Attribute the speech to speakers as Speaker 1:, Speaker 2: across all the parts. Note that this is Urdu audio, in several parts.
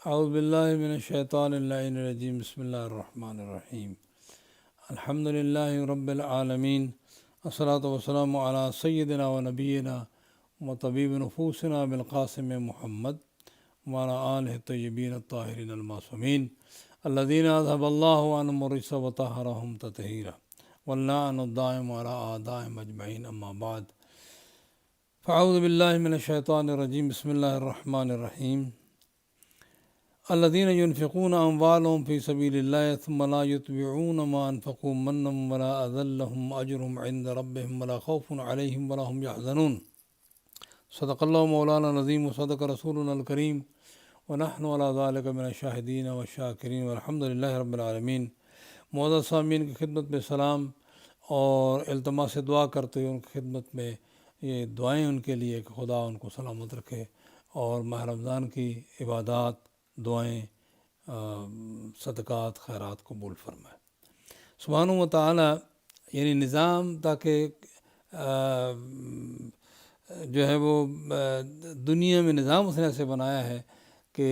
Speaker 1: اعوذ باللہ من الشیطان اللعین الرجیم بسم اللہ الرحمن الرحیم الحمد للہ رب العالمین والصلاة والسلام علی سیدنا و نبینا و طبیب نفوسنا بالقاسم محمد وعلی آلہ الطیبین الطاہرین المعصومین الذین اذهب اللہ عنہم الرجس وطہرہم تطہیرا واللعن الدائم علی اعدائہم اجمعین اما بعد فاعوذ باللہ من الشیطان الرجیم بسم اللہ الرحمن الرحیم الذين ينفقون أموالهم في سبيل الله ثم لا يتبعون ما أنفقوا منا ولا أذى لهم أجرهم عند ربهم ولا خوف عليهم ولا هم يحزنون صدق الله مولانا العظيم وصدق رسولنا الكريم ونحن على ذلك من الشاهدين والشاكرين والحمد لله رب العالمين۔ معزز سامعین کی خدمت میں سلام اور التماس دعا کرتے ہوئے ان کی خدمت میں یہ دعائیں ان کے لیے کہ خدا ان کو سلامت رکھے اور ماہ رمضان کی عبادات، دعائیں، صدقات، خیرات قبول فرمائے۔ سبحانہ و تعالی یعنی نظام تاکہ جو ہے وہ دنیا میں نظام اس نے ایسے بنایا ہے کہ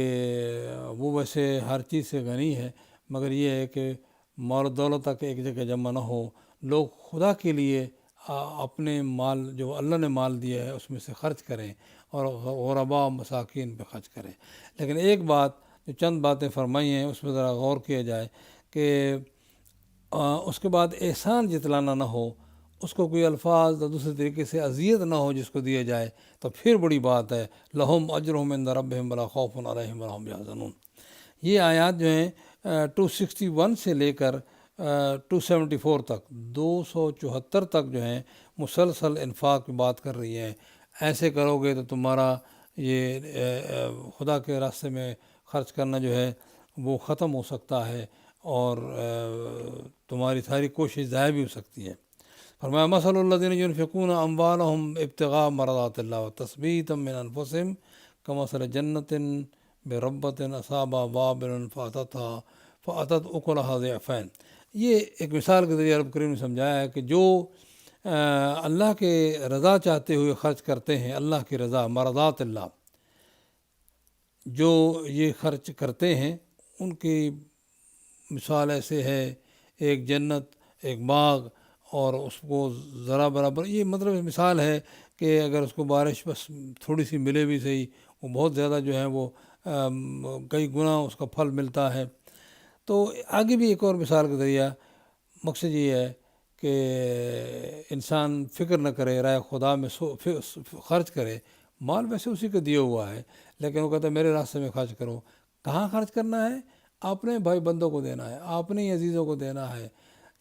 Speaker 1: وہ ویسے ہر چیز سے غنی ہے، مگر یہ ہے کہ مال و دولت تک ایک جگہ جمع نہ ہو، لوگ خدا کے لیے اپنے مال جو اللہ نے مال دیا ہے اس میں سے خرچ کریں اور غرباء و مساکین پہ خرچ کریں۔ لیکن ایک بات جو چند باتیں فرمائی ہیں اس میں ذرا غور کیا جائے کہ اس کے بعد احسان جتلانا نہ ہو، اس کو کوئی الفاظ دوسرے طریقے سے اذیت نہ ہو جس کو دیا جائے تو پھر بڑی بات ہے۔ لہم اجرہم عند ربہم ولا خوف علیہم ولا ہم یحزنون۔ یہ آیات جو ہیں 261 سے لے کر 274 تک 274 تک جو ہیں مسلسل انفاق کی بات کر رہی ہے۔ ایسے کرو گے تو تمہارا یہ خدا کے راستے میں خرچ کرنا جو ہے وہ ختم ہو سکتا ہے اور تمہاری ساری کوشش ضائع بھی ہو سکتی ہے۔ فرمایا مثل الذین ينفقون اموالهم ابتغاء مرضات اللہ وتثبیتا من انفسهم کمثل جنۃ بربۃ اصابها وابل فأتت أكلها ضعفین۔ یہ ایک مثال کے ذریعے رب کریم نے سمجھایا ہے کہ جو اللہ کے رضا چاہتے ہوئے خرچ کرتے ہیں، اللہ کی رضا، مرضات اللہ، جو یہ خرچ کرتے ہیں ان کی مثال ایسے ہے ایک جنت، ایک باغ، اور اس کو ذرا برابر، یہ مطلب مثال ہے کہ اگر اس کو بارش بس تھوڑی سی ملے بھی صحیح، وہ بہت زیادہ جو ہے وہ کئی گنا اس کا پھل ملتا ہے۔ تو آگے بھی ایک اور مثال کا ذریعہ، مقصد یہ ہے کہ انسان فکر نہ کرے، رائے خدا میں خرچ کرے، مال ویسے اسی کا دیا ہوا ہے لیکن وہ کہتا ہے میرے راستے میں خرچ کرو۔ کہاں خرچ کرنا ہے؟ اپنے بھائی بندوں کو دینا ہے، اپنے ہی عزیزوں کو دینا ہے،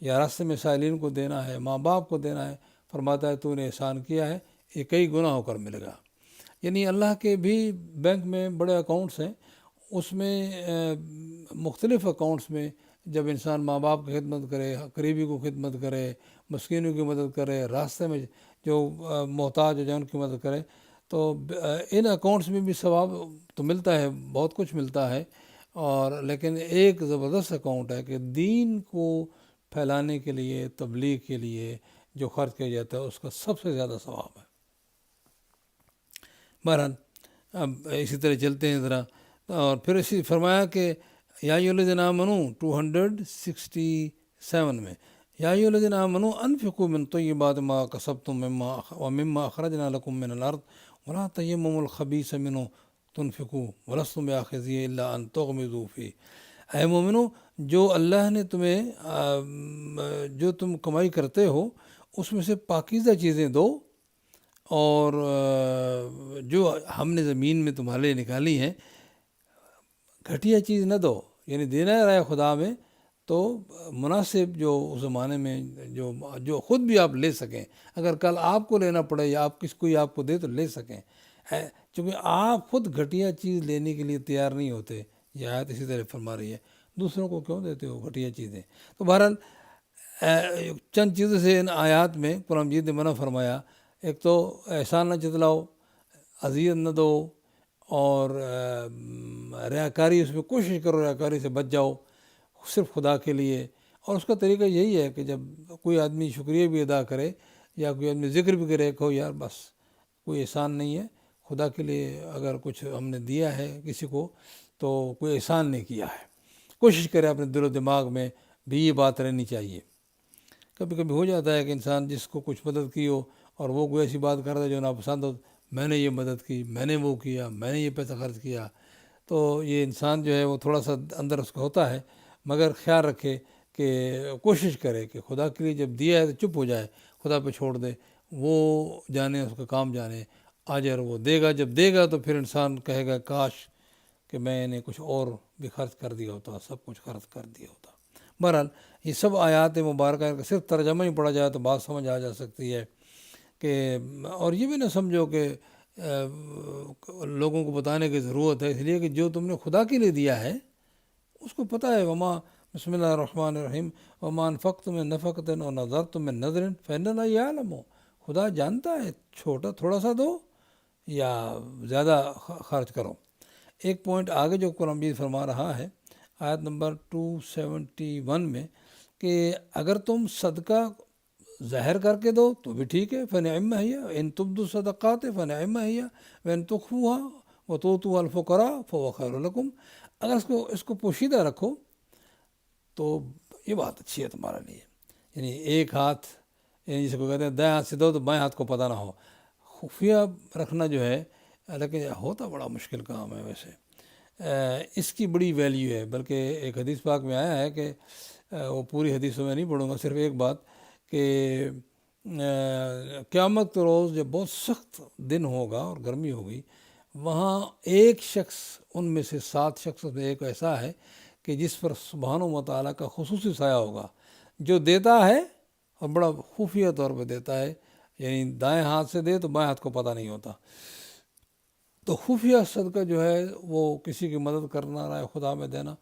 Speaker 1: یا راستے میں سائلین کو دینا ہے، ماں باپ کو دینا ہے۔ فرماتا ہے تو نے احسان کیا ہے، یہ کئی گنا ہو کر ملے گا۔ یعنی اللہ کے بھی بینک میں بڑے اکاؤنٹس ہیں، اس میں مختلف اکاؤنٹس میں جب انسان ماں باپ کی خدمت کرے، قریبی کو خدمت کرے، مسکینوں کی مدد کرے، راستے میں جو محتاج ہو جائے ان کی مدد کرے، تو ان اکاؤنٹس میں بھی ثواب تو ملتا ہے، بہت کچھ ملتا ہے، اور لیکن ایک زبردست اکاؤنٹ ہے کہ دین کو پھیلانے کے لیے، تبلیغ کے لیے جو خرچ کیا جاتا ہے اس کا سب سے زیادہ ثواب ہے۔ بہرحال اب اسی طرح چلتے ہیں ذرا، اور پھر اسی فرمایا کہ یا ایھا الذین آمنوا 267 میں یا ایھا الذین آمنوا انفقوا من طیبات ما کسبتم ومما اخرجنا لکم من الارض ولا تیمموا الخبیث منہ تنفقوا ولستم بآخذیہ الا ان تغمضوا فیہ۔ اے مومنو، جو اللہ نے تمہیں جو تم کمائی کرتے ہو اس میں سے پاکیزہ چیزیں دو، اور جو ہم نے زمین میں تمہارے لیے نکالی ہیں گھٹیا چیز نہ دو۔ یعنی دینا ہے رائے خدا میں تو مناسب، جو اس زمانے میں جو خود بھی آپ لے سکیں، اگر کل آپ کو لینا پڑے یا آپ کوئی آپ کو دے تو لے سکیں، چونکہ آپ خود گھٹیا چیز لینے کے لیے تیار نہیں ہوتے۔ یہ آیت اسی طرح فرما رہی ہے، دوسروں کو کیوں دیتے ہو گھٹیا چیزیں؟ تو بہرحال چند چیزوں سے ان آیات میں قرآن مجید نے منع فرمایا۔ ایک تو احسان نہ جتلاؤ، اذیت نہ دو، اور ریاکاری، اس میں کوشش کرو ریاکاری سے بچ جاؤ صرف خدا کے لیے۔ اور اس کا طریقہ یہی ہے کہ جب کوئی آدمی شکریہ بھی ادا کرے یا کوئی آدمی ذکر بھی کرے، کہو یار بس کوئی احسان نہیں ہے، خدا کے لیے اگر کچھ ہم نے دیا ہے کسی کو تو کوئی احسان نہیں کیا ہے۔ کوشش کرے اپنے دل و دماغ میں بھی یہ بات رہنی چاہیے۔ کبھی کبھی ہو جاتا ہے کہ انسان جس کو کچھ مدد کی ہو اور وہ کوئی ایسی بات کرتا ہے جو ناپسند ہو، میں نے یہ مدد کی، میں نے وہ کیا، میں نے یہ پیسہ خرچ کیا، تو یہ انسان جو ہے وہ تھوڑا سا اندر اس کو ہوتا ہے، مگر خیال رکھے کہ کوشش کرے کہ خدا کے لیے جب دیا ہے تو چپ ہو جائے، خدا پہ چھوڑ دے، وہ جانے اس کا کام جانے، اجر وہ دے گا، جب دے گا تو پھر انسان کہے گا کاش کہ میں نے کچھ اور بھی خرچ کر دیا ہوتا، سب کچھ خرچ کر دیا ہوتا۔ بہرحال یہ سب آیات مبارکہ کا صرف ترجمہ ہی پڑھا جائے تو بات سمجھ آ جا سکتی ہے کہ، اور یہ بھی نہ سمجھو کہ لوگوں کو بتانے کی ضرورت ہے، اس لیے کہ جو تم نے خدا کے لیے دیا ہے اس کو پتہ ہے۔ وما بسم اللہ الرحمن الرحیم وما انفقتم من نفقۃ اور نذرتم من نذر فإن اللہ یعلم، خدا جانتا ہے، چھوٹا تھوڑا سا دو یا زیادہ خرچ کرو۔ ایک پوائنٹ آگے جو قرآن مجید فرما رہا ہے آیت نمبر 271 میں کہ اگر تم صدقہ ظاہر کر کے دو تو بھی ٹھیک ہے، فنعم ہی، ان تبدوا الصدقات فنعم ہی وان تخفوها وتؤتوها الفقراء فهو خیر لکم، اگر اس کو پوشیدہ رکھو تو یہ بات اچھی ہے تمہارے لیے۔ یعنی ایک ہاتھ، یعنی جس کو کہتے ہیں دائیں ہاتھ سے دو تو بائیں ہاتھ کو پتہ نہ ہو، خفیہ رکھنا جو ہے، لیکن ہوتا بڑا مشکل کام ہے ویسے، اس کی بڑی ویلیو ہے۔ بلکہ ایک حدیث پاک میں آیا ہے کہ وہ پوری حدیثوں میں نہیں پڑھوں گا، صرف ایک بات کہ قیامت کے روز جب بہت سخت دن ہوگا اور گرمی ہوگی، وہاں ایک شخص ان میں سے 7 شخص میں ایک ایسا ہے کہ جس پر سبحانہ و تعالیٰ کا خصوصی سایہ ہوگا، جو دیتا ہے اور بڑا خفیہ طور پہ دیتا ہے، یعنی دائیں ہاتھ سے دے تو بائیں ہاتھ کو پتہ نہیں ہوتا۔ تو خفیہ صدقہ جو ہے وہ کسی کی مدد کرنا، رائے خدا میں دینا،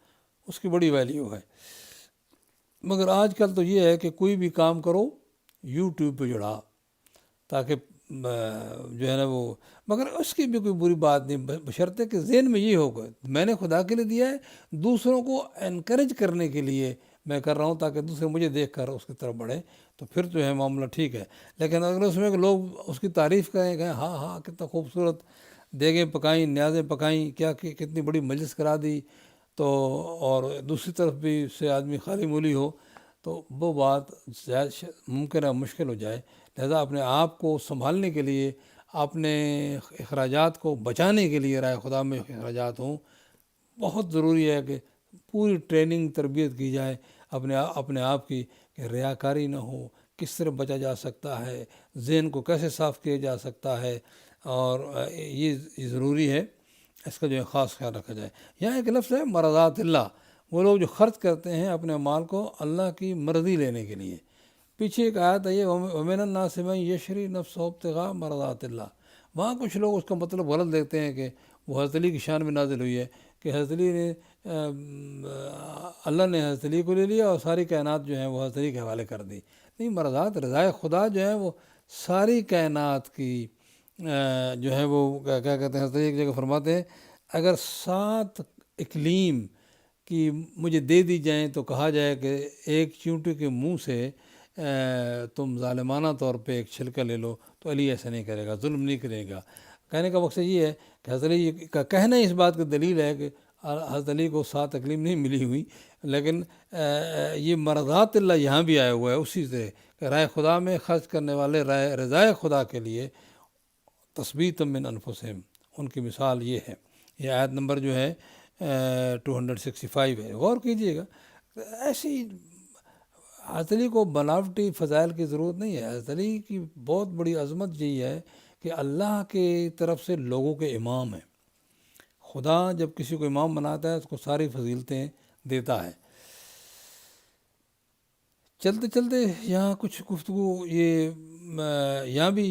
Speaker 1: اس کی بڑی ویلیو ہے۔ مگر آج کل تو یہ ہے کہ کوئی بھی کام کرو یوٹیوب پہ چڑھا، تاکہ جو ہے نا وہ، مگر اس کی بھی کوئی بری بات نہیں، بشرطے کہ ذہن میں یہ ہوگا میں نے خدا کے لیے دیا ہے، دوسروں کو انکریج کرنے کے لیے میں کر رہا ہوں تاکہ دوسرے مجھے دیکھ کر اس کی طرف بڑھیں، تو پھر جو ہے معاملہ ٹھیک ہے۔ لیکن اگر اس میں لوگ اس کی تعریف کریں کہ ہاں ہاں کتنا خوبصورت دیگیں پکائیں، نیازیں پکائیں، کیا کتنی بڑی مجلس کرا دی، تو اور دوسری طرف بھی سے آدمی خالی مولی ہو، تو وہ بات ممکن ہے مشکل ہو جائے۔ لہذا اپنے آپ کو سنبھالنے کے لیے، اپنے اخراجات کو بچانے کے لیے، رائے خدا میں اخراجات ہوں، بہت ضروری ہے کہ پوری ٹریننگ تربیت کی جائے اپنے آپ کی، کہ ریاکاری نہ ہو، کس طرح بچا جا سکتا ہے، ذہن کو کیسے صاف کیا جا سکتا ہے، اور یہ ضروری ہے، اس کا جو ہے خاص خیال رکھا جائے۔ یہاں ایک لفظ ہے مرضات اللہ، وہ لوگ جو خرچ کرتے ہیں اپنے مال کو اللہ کی مرضی لینے کے لیے۔ پیچھے ایک آیت ہے وَمِنَ النَّاسِ مَن يَشْرِي نَفْسَهُ ابْتِغَاءَ مَرْضَاتِ اللَّهِ، وہاں کچھ لوگ اس کا مطلب غلط دیکھتے ہیں کہ وہ حضرت علی کی شان میں نازل ہوئی ہے، کہ حضرت علی نے اللہ نے حضرت علی کو لے لیا اور ساری کائنات جو ہیں وہ حضرت علی کے حوالے کر دی۔ نہیں، مرضات رضائے خدا جو ہے وہ ساری کائنات کی جو ہے وہ کیا کہتے ہیں، حضرت علی ایک جگہ فرماتے ہیں اگر 7 اقلیم کی مجھے دے دی جائیں تو کہا جائے کہ ایک چیونٹی کے منہ سے تم ظالمانہ طور پہ ایک چھلکا لے لو، تو علی ایسا نہیں کرے گا، ظلم نہیں کرے گا۔ کہنے کا مقصد یہ ہے کہ حضرت علی کا کہنا اس بات کی دلیل ہے کہ حضرت علی کو 7 اقلیم نہیں ملی ہوئی، لیکن یہ مرضات اللہ یہاں بھی آیا ہوا ہے اسی سے، کہ رائے خدا میں خرچ کرنے والے رضائے خدا کے لیے تثبیت من انفسہم، ان کی مثال یہ ہے۔ یہ آیت نمبر جو ہے 265 ہے، غور کیجئے گا۔ ایسی حضرت علی کو بناوٹی فضائل کی ضرورت نہیں ہے۔ حضرت علی کی بہت بڑی عظمت یہی ہے کہ اللہ کی طرف سے لوگوں کے امام ہیں۔ خدا جب کسی کو امام بناتا ہے اس کو ساری فضیلتیں دیتا ہے۔ چلتے چلتے یہاں کچھ گفتگو یہاں بھی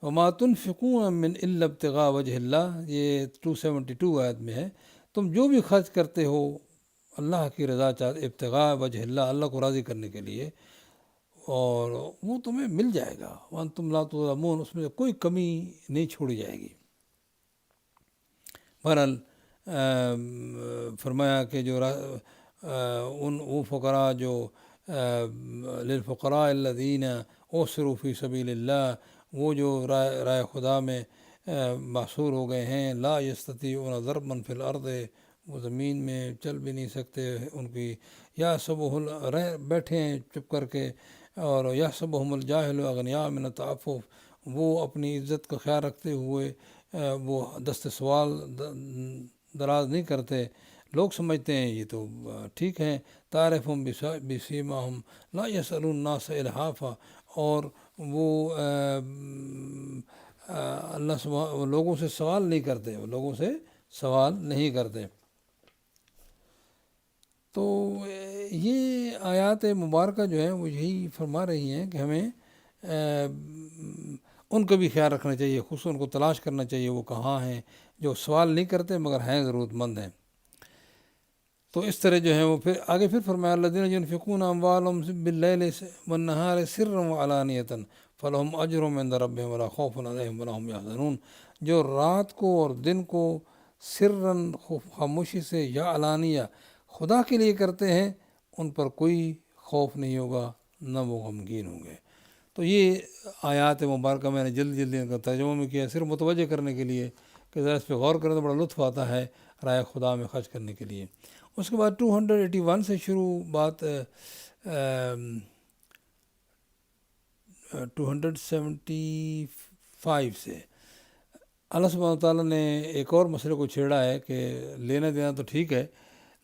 Speaker 1: وَمَا تُنْفِقُونَ مِنْ إِلَّا ابْتِغَاءَ وَجْهِ اللَّهِ، یہ 272 آیت میں ہے۔ تم جو بھی خرچ کرتے ہو اللہ کی رضا چاہتے، ابتغاء وجہ اللہ، اللہ کو راضی کرنے کے لیے، اور وہ تمہیں مل جائے گا، وَأَنْتُمْ لَا تُظْلَمُونَ، اس میں کوئی کمی نہیں چھوڑی جائے گی۔ بہرحال فرمایا کہ جو وہ فقراء جو للفقراء الذین احصروا فی سبیل اللہ، وہ جو رائے خدا میں محصور ہو گئے ہیں، لا یستطیعون ضربا فی الارض وہ زمین میں چل بھی نہیں سکتے، ان کی یا سب رہ بیٹھے ہیں چپ کر کے، اور یا سب الجاہل اغنیاء من التعفف، وہ اپنی عزت کا خیال رکھتے ہوئے وہ دست سوال دراز نہیں کرتے، لوگ سمجھتے ہیں یہ تو ٹھیک ہے، تعرفہم بسیماہم لا یسألون الناس الحافا، اور وہ اللہ لوگوں سے سوال نہیں کرتے، وہ لوگوں سے سوال نہیں کرتے۔ تو یہ آیات مبارکہ جو ہے وہ یہی فرما رہی ہیں کہ ہمیں ان کا بھی خیال رکھنا چاہیے، خصوصاً ان کو تلاش کرنا چاہیے وہ کہاں ہیں، جو سوال نہیں کرتے مگر ہیں ضرورت مند ہیں۔ تو اس طرح جو ہے وہ پھر آگے پھر فرمایا الذین ينفقون اموالهم باللیل والنہار سرا وعلانیۃ فلہم اجرهم عند ربهم ولا خوف علیہم ولا هم یحزنون، جو رات کو اور دن کو سرن خاموشی سے یا علانیہ خدا کے لیے کرتے ہیں، ان پر کوئی خوف نہیں ہوگا، نہ وہ غمگین ہوں گے۔ تو یہ آیات مبارکہ میں نے جلدی جلدی ان کا ترجمہ میں کیا، صرف متوجہ کرنے کے لیے کہ ذرا اس پہ غور کریں تو بڑا لطف آتا ہے رائے خدا میں خرچ کرنے کے لیے۔ اس کے بعد 281 سے شروع بات 275 سے اللہ سبحانہ تعالیٰ نے ایک اور مسئلے کو چھیڑا ہے کہ لینا دینا تو ٹھیک ہے،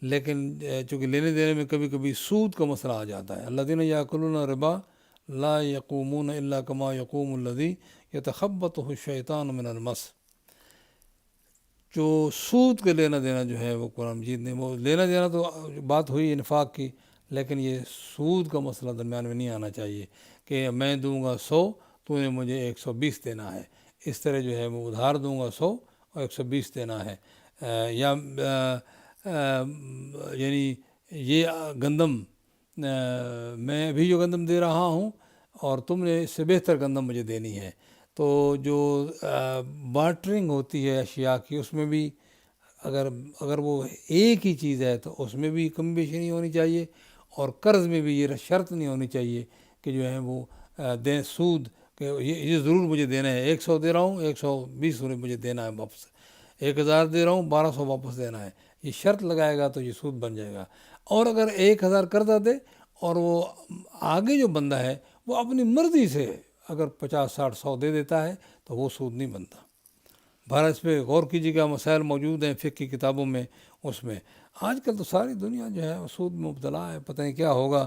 Speaker 1: لیکن چونکہ لینے دینے میں کبھی کبھی سود کا مسئلہ آ جاتا ہے۔ الذین یاکلون الربا لا یقومون الا کما یقوم الذی یتخبطہ الشیطان من المس، جو سود کا لینا دینا جو ہے وہ قرآن مجید نے، وہ لینا دینا تو بات ہوئی انفاق کی، لیکن یہ سود کا مسئلہ درمیان میں نہیں آنا چاہیے کہ میں دوں گا 100 تو نے مجھے 120 دینا ہے، اس طرح جو ہے میں ادھار دوں گا 100 اور 120 دینا ہے، یا یعنی یہ گندم میں ابھی جو گندم دے رہا ہوں اور تم نے اس سے بہتر گندم مجھے دینی ہے۔ تو جو بارٹرنگ ہوتی ہے اشیاء کی، اس میں بھی اگر وہ ایک ہی چیز ہے تو اس میں بھی کم بیشی نہیں ہونی چاہیے، اور قرض میں بھی یہ شرط نہیں ہونی چاہیے کہ جو ہے وہ دیں سود کہ یہ ضرور مجھے دینا ہے، 100 دے رہا ہوں 120 مجھے دینا ہے واپس، 1000 دے رہا ہوں 1200 واپس دینا ہے، یہ شرط لگائے گا تو یہ سود بن جائے گا۔ اور اگر 1000 قرضہ دے اور وہ آگے جو بندہ ہے وہ اپنی مرضی سے اگر 50 60 100 دے دیتا ہے تو وہ سود نہیں بنتا۔ بہرحال اس پہ غور کیجیے گا، مسائل موجود ہیں فقہ کی کتابوں میں، اس میں آج کل تو ساری دنیا جو ہے سود میں مبتلا ہے، پتہ نہیں کیا ہوگا،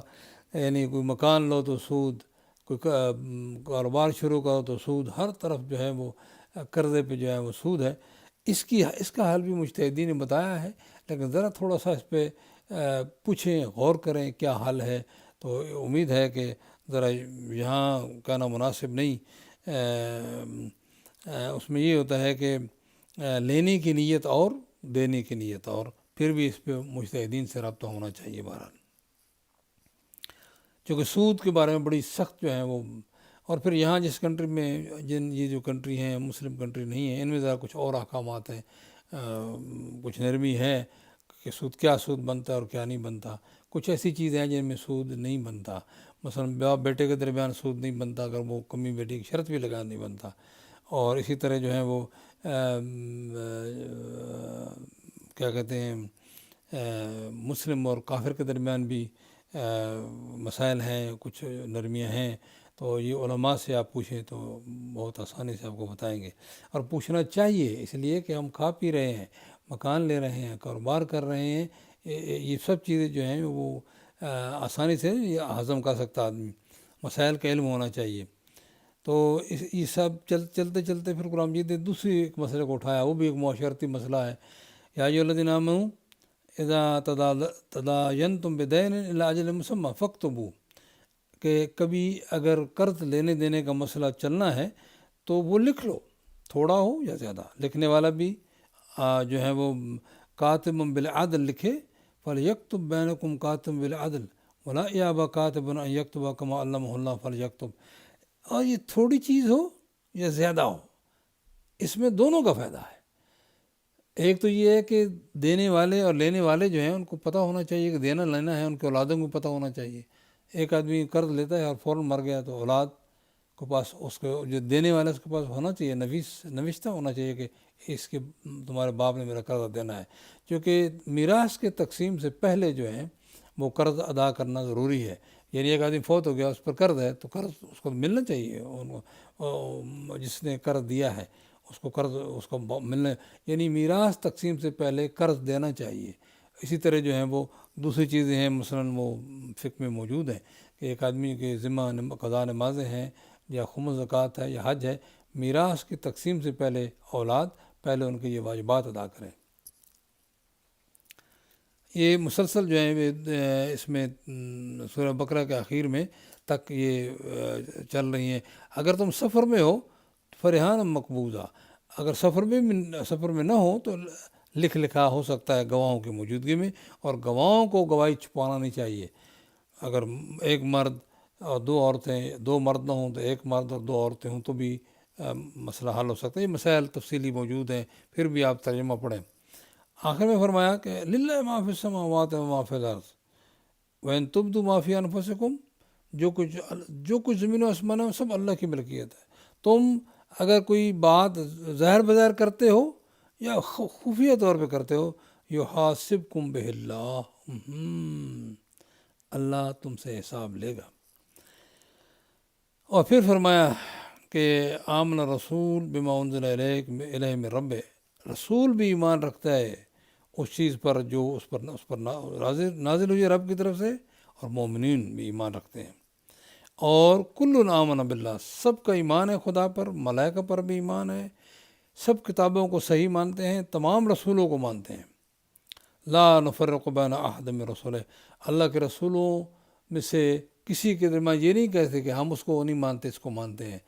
Speaker 1: یعنی کوئی مکان لو تو سود، کوئی کاروبار شروع کرو تو سود، ہر طرف جو ہے وہ قرضے پہ جو ہے وہ سود ہے۔ اس کا حل بھی مجتہدین نے بتایا ہے، لیکن ذرا تھوڑا سا اس پہ پوچھیں، غور کریں کیا حل ہے، تو امید ہے کہ ذرا یہاں کہنا مناسب نہیں۔ اس میں یہ ہوتا ہے کہ لینے کی نیت اور دینے کی نیت، اور پھر بھی اس پہ مجتہدین سے رابطہ ہونا چاہیے۔ بہرحال چونکہ سود کے بارے میں بڑی سخت جو ہے وہ، اور پھر یہاں جس کنٹری میں یہ جو کنٹری ہیں مسلم کنٹری نہیں ہیں، ان میں ذرا کچھ اور احکامات ہیں، کچھ نرمی ہے کہ کیا سود بنتا ہے اور کیا نہیں بنتا، کچھ ایسی چیزیں ہیں جن میں سود نہیں بنتا، مثلا باپ بیٹے کے درمیان سود نہیں بنتا، اگر وہ کمی بیٹی کی شرط بھی لگا نہیں بنتا، اور اسی طرح جو ہے وہ کیا کہتے ہیں مسلم اور کافر کے درمیان بھی مسائل ہیں، کچھ نرمیاں ہیں، تو یہ علماء سے آپ پوچھیں تو بہت آسانی سے آپ کو بتائیں گے، اور پوچھنا چاہیے، اس لیے کہ ہم کھا پی رہے ہیں، مکان لے رہے ہیں، کاروبار کر رہے ہیں، یہ سب چیزیں جو ہیں وہ آسانی سے ہضم کر سکتا آدمی، مسائل کا علم ہونا چاہیے۔ تو یہ سب چلتے چلتے پھر قرآن مجید نے دوسری ایک مسئلے کو اٹھایا، وہ بھی ایک معاشرتی مسئلہ ہے۔ یا ایھا الذین آمنوا اذا تداینتم بدین الی اجل مسمی فاکتبوا، کہ کبھی اگر قرض لینے دینے کا مسئلہ چلنا ہے تو وہ لکھ لو، تھوڑا ہو یا زیادہ، لکھنے والا بھی جو ہے وہ کاتب بالعدل لکھے، فلیکتب بینکم کاتب بالعدل ولا یأبی کاتب ان یکتب کما علمہ اللہ فلیکتب، اور یہ تھوڑی چیز ہو یا زیادہ ہو، اس میں دونوں کا فائدہ ہے۔ ایک تو یہ ہے کہ دینے والے اور لینے والے جو ہیں ان کو پتہ ہونا چاہیے کہ دینا لینا ہے، ان کے اولادوں کو پتہ ہونا چاہیے۔ ایک آدمی قرض لیتا ہے اور فوراً مر گیا تو اولاد کو پاس، اس کو جو دینے والا اس کے پاس ہونا چاہیے، نوشتہ ہونا چاہیے کہ اس کے تمہارے باپ نے میرا قرض دینا ہے، کیونکہ میراث کے تقسیم سے پہلے جو ہے وہ قرض ادا کرنا ضروری ہے. یعنی ایک آدمی فوت ہو گیا، اس پر قرض ہے، تو قرض اس کو ملنا چاہیے، جس نے قرض دیا ہے اس کو قرض اس کو ملنا، یعنی میراث تقسیم سے پہلے قرض دینا چاہیے. اسی طرح جو ہیں وہ دوسری چیزیں ہیں، مثلاً وہ فقہ میں موجود ہیں کہ ایک آدمی کے ذمہ قضا نمازیں ہیں یا خمس زکوٰۃ ہے یا حج ہے، میراث کی تقسیم سے پہلے اولاد پہلے ان کے یہ واجبات ادا کریں. یہ مسلسل جو ہے اس میں سورہ بقرہ کے آخر میں تک یہ چل رہی ہیں. اگر تم سفر میں ہو فرحان مقبوضہ، اگر سفر میں نہ ہو تو لکھا ہو سکتا ہے گواہوں کی موجودگی میں، اور گواہوں کو گواہی چھپانا نہیں چاہیے. اگر ایک مرد اور دو عورتیں، دو مرد نہ ہوں تو ایک مرد اور دو عورتیں ہوں تو بھی مسئلہ حل ہو سکتا ہے. یہ مسائل تفصیلی موجود ہیں، پھر بھی آپ ترجمہ پڑھیں. آخر میں فرمایا کہ للہ ما فی السماوات و ما فی الارض وَإِن تُبْدُوا مَا فِي أَنفُسِكُمْ، جو کچھ زمین و آسمان ہے سب اللہ کی ملکیت ہے. تم اگر کوئی بات ظاہر بظاہر کرتے ہو یا خفیہ طور پہ کرتے ہو، یحاسبکم بہ اللہ، اللہ تم سے حساب لے گا. اور پھر فرمایا کہ آمن رسول بما انزل الیہ من رب، رسول بھی ایمان رکھتا ہے اس چیز پر جو اس پر نازل ہوئی ہے رب کی طرف سے، اور مومنین بھی ایمان رکھتے ہیں. اور کل آمن باللہ، سب کا ایمان ہے خدا پر، ملائکہ پر بھی ایمان ہے، سب کتابوں کو صحیح مانتے ہیں، تمام رسولوں کو مانتے ہیں. لا نفرق بین احد من رسولہ، اللہ کے رسولوں میں سے کسی کے درمیان یہ نہیں کہتے کہ ہم اس کو نہیں مانتے اس کو مانتے ہیں.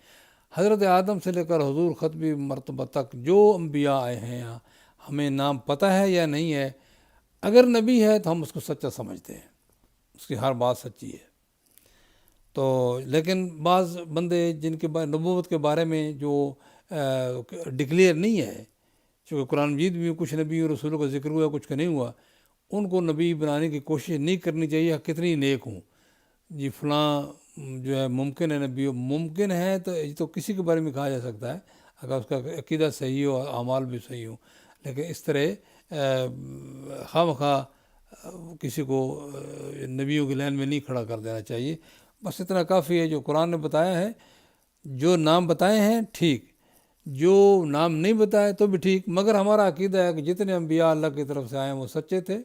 Speaker 1: حضرت آدم سے لے کر حضور ختمی مرتبہ تک جو انبیاء آئے ہیں ہمیں نام پتہ ہے یا نہیں ہے، اگر نبی ہے تو ہم اس کو سچا سمجھتے ہیں، اس کی ہر بات سچی ہے. تو لیکن بعض بندے جن کے نبوت کے بارے میں جو ڈکلیئر نہیں ہے، چونکہ قرآن مجید میں کچھ نبی اور رسولوں کا ذکر ہوا کچھ کا نہیں ہوا، ان کو نبی بنانے کی کوشش نہیں کرنی چاہیے کتنی نیک ہوں. جی فلاں جو ہے ممکن ہے نبی ممکن ہے، تو یہ تو کسی کے بارے میں کہا جا سکتا ہے اگر اس کا عقیدہ صحیح ہو اور اعمال بھی صحیح ہوں. لیکن اس طرح خواہ مخواہ کسی کو نبیوں کی لائن میں نہیں کھڑا کر دینا چاہیے. بس اتنا کافی ہے جو قرآن نے بتایا ہے، جو نام بتائے ہیں ٹھیک، جو نام نہیں بتائے تو بھی ٹھیک، مگر ہمارا عقیدہ ہے کہ جتنے انبیاء اللہ کی طرف سے آئے ہیں وہ سچے تھے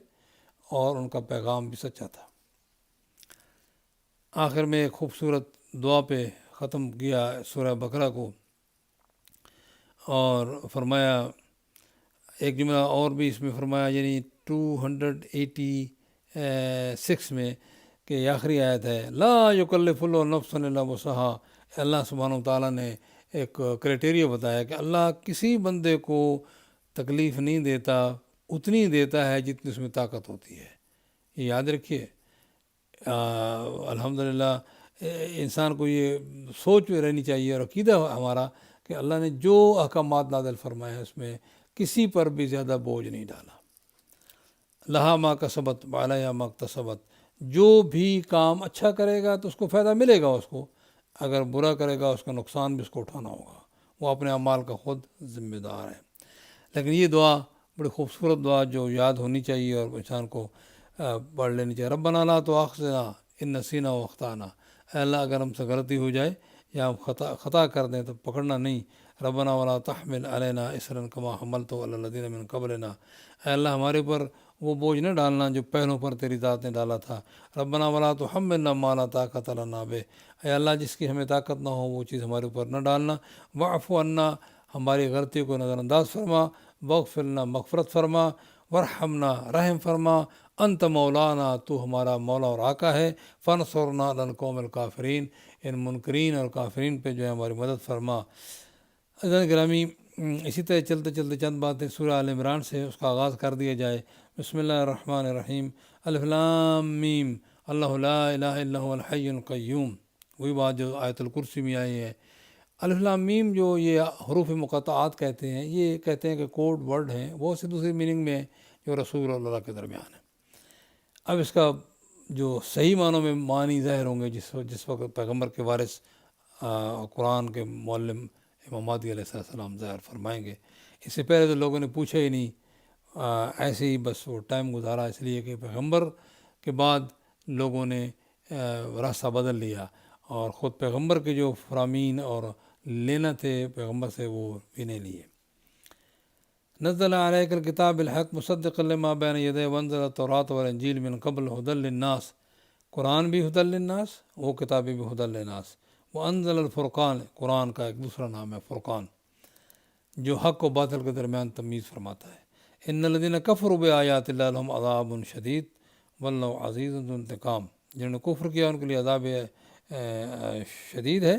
Speaker 1: اور ان کا پیغام بھی سچا تھا. آخر میں ایک خوبصورت دعا پہ ختم کیا سورہ بقرہ کو، اور فرمایا ایک جملہ اور بھی اس میں فرمایا، یعنی 286 میں کہ یہ آخری آیت ہے، لا یکلف اللہ نفسا الا وسعہا. اللہ سبحانہ وتعالیٰ نے ایک کرائٹیریا بتایا کہ اللہ کسی بندے کو تکلیف نہیں دیتا، اتنی دیتا ہے جتنی اس میں طاقت ہوتی ہے. یہ یاد رکھیے. الحمدللہ انسان کو یہ سوچ میں رہنی چاہیے اور عقیدہ ہمارا کہ اللہ نے جو احکامات نازل فرمائے ہیں اس میں کسی پر بھی زیادہ بوجھ نہیں ڈالا. لہا ما کسبت وعلیہا ما اکتسبت، جو بھی کام اچھا کرے گا تو اس کو فائدہ ملے گا، اس کو اگر برا کرے گا اس کا نقصان بھی اس کو اٹھانا ہوگا، وہ اپنے اعمال کا خود ذمہ دار ہے. لیکن یہ دعا بڑی خوبصورت دعا جو یاد ہونی چاہیے اور انسان کو پڑھ لینی چاہیے. ربنا لا تؤاخذنا ان نسینا واخطانا، اے اللہ اگر ہم سے غلطی ہو جائے یا ہم خطا کر دیں تو پکڑنا نہیں. ربنا ولا تحمل علینا اصرا کما حملت علی الذین من قبلنا، اے اللہ ہمارے اوپر وہ بوجھ نہ ڈالنا جو پہلوں پر تیری ذات نے ڈالا تھا. ربنا ولا تحملنا ما لا طاقت لنا بہ، اے اللہ جس کی ہمیں طاقت نہ ہو وہ چیز ہمارے اوپر نہ ڈالنا. واعف عنا، ہماری غلطی کو نظر انداز فرما. واغفر لنا، مغفرت فرما. ورحمنا، رحم فرما. انت مولانا، تو ہمارا مولا اور آقا ہے. فانصرنا علی القوم الکافرین، ان منکرین اور کافرین پہ جو ہے ہماری مدد فرما. عزیزان گرامی، اسی طرح چلتے چلتے چند باتیں سورہ آل عمران سے اس کا آغاز کر دیا جائے. بسم اللہ الرحمن الرحیم. الف لام میم، اللہ لا الہ الا هو الحی القیوم، وہی بات جو آیت الکرسی میں آئی ہے. الف لام میم جو یہ حروف مقطعات کہتے ہیں، یہ کہتے ہیں کہ کوڈ ورڈ ہیں، بہت سی دوسری میننگ میں ہیں جو رسول اللہ کے درمیان ہے. اب اس کا جو صحیح معنوں میں معنی ظاہر ہوں گے جس وقت پیغمبر کے وارث قرآن کے معلم امام مہدی علیہ السلام ظاہر فرمائیں گے اس سے پہلے تو لوگوں نے پوچھا ہی نہیں، ایسے ہی بس وہ ٹائم گزارا، اس لیے کہ پیغمبر کے بعد لوگوں نے راستہ بدل لیا، اور خود پیغمبر کے جو فرامین اور لینا تھے پیغمبر سے وہ بھی نہیں لیے۔ نزل علیک الکتاب بالحق مصدقا لما بین یدیہ وانزل التوراۃ والانجیل من قبل ھدی للناس، قرآن بھی ھدی للناس، وہ کتابیں بھی ھدی للناس۔ وانزل الفرقان، قرآن کا ایک دوسرا نام ہے فرقان، جو حق و باطل کے درمیان تمیز فرماتا ہے۔ ان الذین کفروا بآیات اللہ لہم عذاب شدید واللہ عزیز ذو انتقام، جنہوں نے کفر کیا ان کے لیے عذاب شدید ہے۔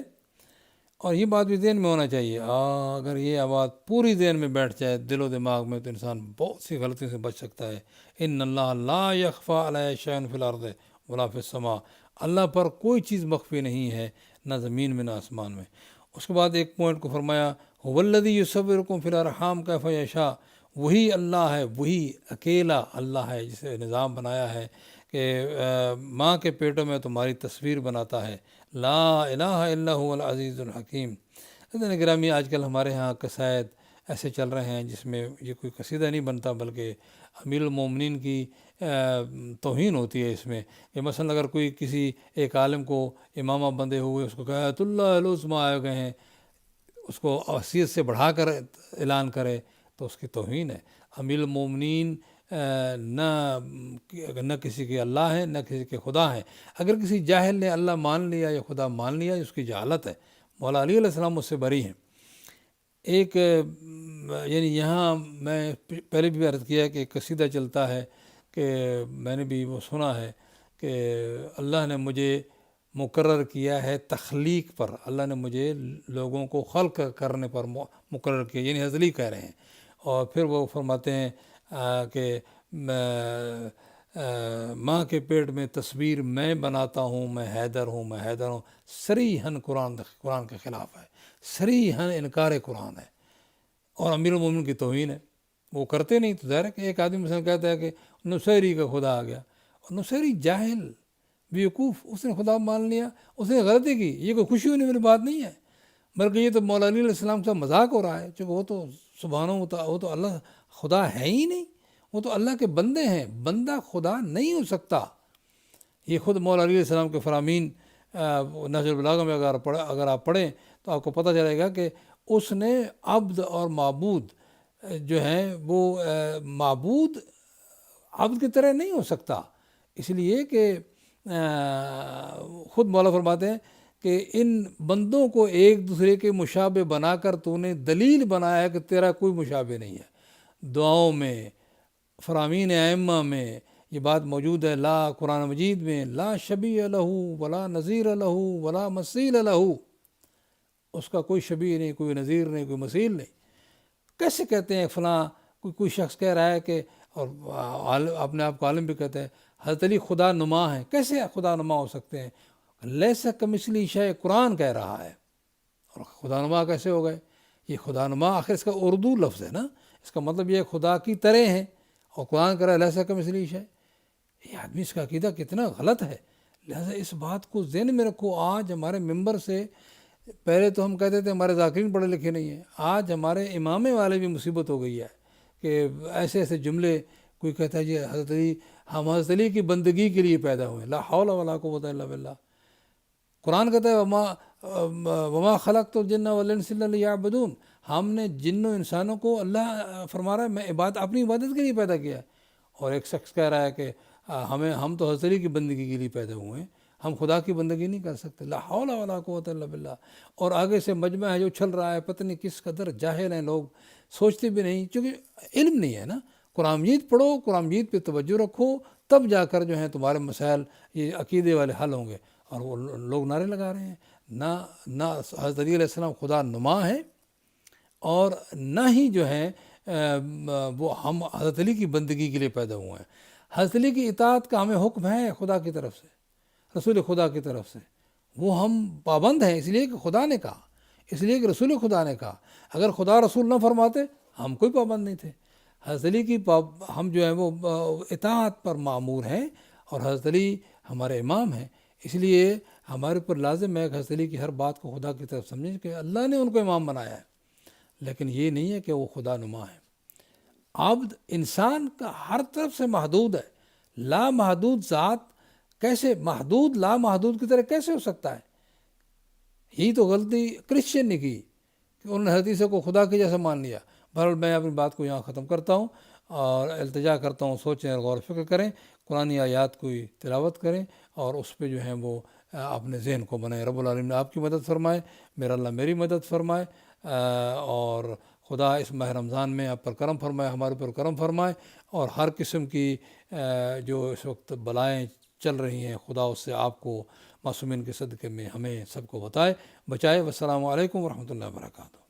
Speaker 1: اور یہ بات بھی ذہن میں ہونا چاہیے، اگر یہ بات پوری ذہن میں بیٹھ جائے دل و دماغ میں، تو انسان بہت سی غلطی سے بچ سکتا ہے۔ ان اللہ لا یخفی علیہ شیء فی الارض ولا فی السماء، اللہ پر کوئی چیز مخفی نہیں ہے، نہ زمین میں نہ آسمان میں۔ اس کے بعد ایک پوائنٹ کو فرمایا، هو الذی یصورکم فی الارحام کیف یشاء، وہی اللہ ہے، وہی اکیلا اللہ ہے جس نے نظام بنایا ہے کہ ماں کے پیٹوں میں تمہاری تصویر بناتا ہے۔ لا الہ الا هو العزیز الحکیم۔ حضرت گرامی، آج کل ہمارے ہاں قصائد ایسے چل رہے ہیں جس میں یہ کوئی قصیدہ نہیں بنتا بلکہ امیر المومنین کی توہین ہوتی ہے اس میں، کہ مثلا اگر کوئی کسی ایک عالم کو امامہ بندے ہوئے اس کو کہا آیت اللہ العظمیٰ آئے گئے ہیں، اس کو حیثیت سے بڑھا کر اعلان کرے تو اس کی توہین ہے۔ امیر المومنین نہ کسی کے اللہ ہیں نہ کسی کے خدا ہیں۔ اگر کسی جاہل نے اللہ مان لیا یا خدا مان لیا، اس کی جہالت ہے۔ مولا علی علیہ السلام اس سے بری ہیں۔ ایک یعنی یہاں میں پہلے بھی عرض کیا کہ ایک قصیدہ چلتا ہے کہ میں نے بھی وہ سنا ہے کہ اللہ نے مجھے مقرر کیا ہے تخلیق پر، اللہ نے مجھے لوگوں کو خلق کرنے پر مقرر کیا، یعنی حضلی کہہ رہے ہیں۔ اور پھر وہ فرماتے ہیں کہ ماں کے پیٹ میں تصویر میں بناتا ہوں، میں حیدر ہوں، میں حیدر ہوں۔ صریحاً قرآن کے خلاف ہے، صریحاً انکار قرآن ہے، اور امیر المومنین کی توہین ہے۔ وہ کرتے نہیں تو ظاہر ہے کہ ایک آدمی مثلا کہتا ہے کہ نصیری کا خدا آ گیا، اور نصیری جاہل بیوقوف، اس نے خدا مان لیا، اس نے غلطی کی، یہ کوئی خوشی ہونے والی بات نہیں ہے، بلکہ یہ تو مولا علی علیہ السلام سے مذاق ہو رہا ہے، چونکہ وہ تو سبحانہ وہ تو اللہ خدا ہے ہی نہیں، وہ تو اللہ کے بندے ہیں، بندہ خدا نہیں ہو سکتا۔ یہ خود مولا علی علیہ السلام کے فرامین نہج البلاغہ میں اگر آپ پڑھیں تو آپ کو پتہ چلے گا کہ اس نے عبد اور معبود جو ہیں وہ معبود عبد کی طرح نہیں ہو سکتا، اس لیے کہ خود مولا فرماتے ہیں کہ ان بندوں کو ایک دوسرے کے مشابہ بنا کر تو نے دلیل بنایا ہے کہ تیرا کوئی مشابہ نہیں ہے۔ دعاؤں میں، فرامین ائمہ میں یہ بات موجود ہے، لا قرآن مجید میں لا شبیہ لہ ولا نظیر لہ ولا مثیل لہ، اس کا کوئی شبیہ نہیں، کوئی نظیر نہیں، کوئی مثیل نہیں۔ کیسے کہتے ہیں فلاں کوئی شخص کہہ رہا ہے کہ، اور اپنے آپ کو عالم بھی کہتے ہیں حضرت علی خدا نما ہیں، کیسے خدا نما ہو سکتے ہیں؟ لیس کمثلہ شیء قرآن کہہ رہا ہے، اور خدا نما کیسے ہو گئے؟ یہ خدا نما آخر اس کا اردو لفظ ہے نا، اس کا مطلب یہ خدا کی طرح ہیں، اور قرآن کہہ رہا ہے لیس کمثلہ شیء۔ یہ آدمی اس کا عقیدہ کتنا غلط ہے، لہذا اس بات کو ذہن میں رکھو۔ آج ہمارے ممبر سے پہلے تو ہم کہتے تھے ہمارے ذاکرین پڑھے لکھے نہیں ہیں، آج ہمارے امامے والے بھی مصیبت ہو گئی ہے کہ ایسے ایسے جملے، کوئی کہتا ہے جی حضرت علی، ہم حضرت علی کی بندگی کے لیے پیدا ہوئے، لا حول ولا قوۃ الا باللہ۔ قرآن کہتا ہے وما خلقت الجن والانس الا لیعبدون، ہم نے جن و انسانوں کو، اللہ فرما رہا ہے میں اپنی عبادت کے لیے پیدا کیا ہے۔ اور ایک شخص کہہ رہا ہے کہ ہم تو حضرت علی کی بندگی کے لیے پیدا ہوئے ہیں، ہم خدا کی بندگی نہیں کر سکتے، لا حول ولا قوۃ الا باللہ۔ اور آگے سے مجمع ہے جو چھل رہا ہے، پتہ نہیں کس قدر جاہل ہیں لوگ، سوچتے بھی نہیں، چونکہ علم نہیں ہے نا۔ قرآن مجید پڑھو، قرآن مجید پہ توجہ رکھو، تب جا کر جو ہیں تمہارے مسائل یہ عقیدے والے حل ہوں گے۔ اور وہ لوگ نعرے لگا رہے ہیں، نہ حضرت علی علیہ السلام خدا نما ہے، اور نہ ہی جو ہے وہ ہم حضرت علی کی بندگی کے لیے پیدا ہوئے ہیں۔ حضرت علی کی اطاعت کا ہمیں حکم ہے خدا کی طرف سے، رسول خدا کی طرف سے، وہ ہم پابند ہیں، اس لیے کہ خدا نے کہا، اس لیے کہ رسول خدا نے کہا۔ اگر خدا رسول نہ فرماتے ہم کوئی پابند نہیں تھے۔ حضرت علی کی ہم جو ہیں وہ اطاعت پر معمور ہیں، اور حضرت علی ہمارے امام ہیں، اس لیے ہمارے اوپر لازم ہے کہ حضرت علی کی ہر بات کو خدا کی طرف سمجھیں کہ اللہ نے ان کو امام بنایا ہے، لیکن یہ نہیں ہے کہ وہ خدا نما ہے۔ عبد انسان کا ہر طرف سے محدود ہے، لامحدود ذات کیسے محدود لامحدود کی طرح کیسے ہو سکتا ہے؟ یہی تو غلطی کرسچن نے کی کہ انہوں نے حدیث کو خدا کے جیسا مان لیا۔ بہرحال میں اپنی بات کو یہاں ختم کرتا ہوں اور التجا کرتا ہوں سوچیں اور غور و فکر کریں، قرآن آیات کو تلاوت کریں اور اس پہ جو ہیں وہ اپنے ذہن کو بنائیں۔ رب العالمین نے آپ کی مدد فرمائے، میرا اللہ میری مدد فرمائے، اور خدا اس ماہ رمضان میں آپ پر کرم فرمائے، ہمارے اوپر کرم فرمائے، اور ہر قسم کی جو اس وقت بلائیں چل رہی ہیں خدا اس سے آپ کو معصومین کے صدقے میں ہمیں سب کو بچائے۔ والسلام علیکم ورحمۃ اللہ وبرکاتہ۔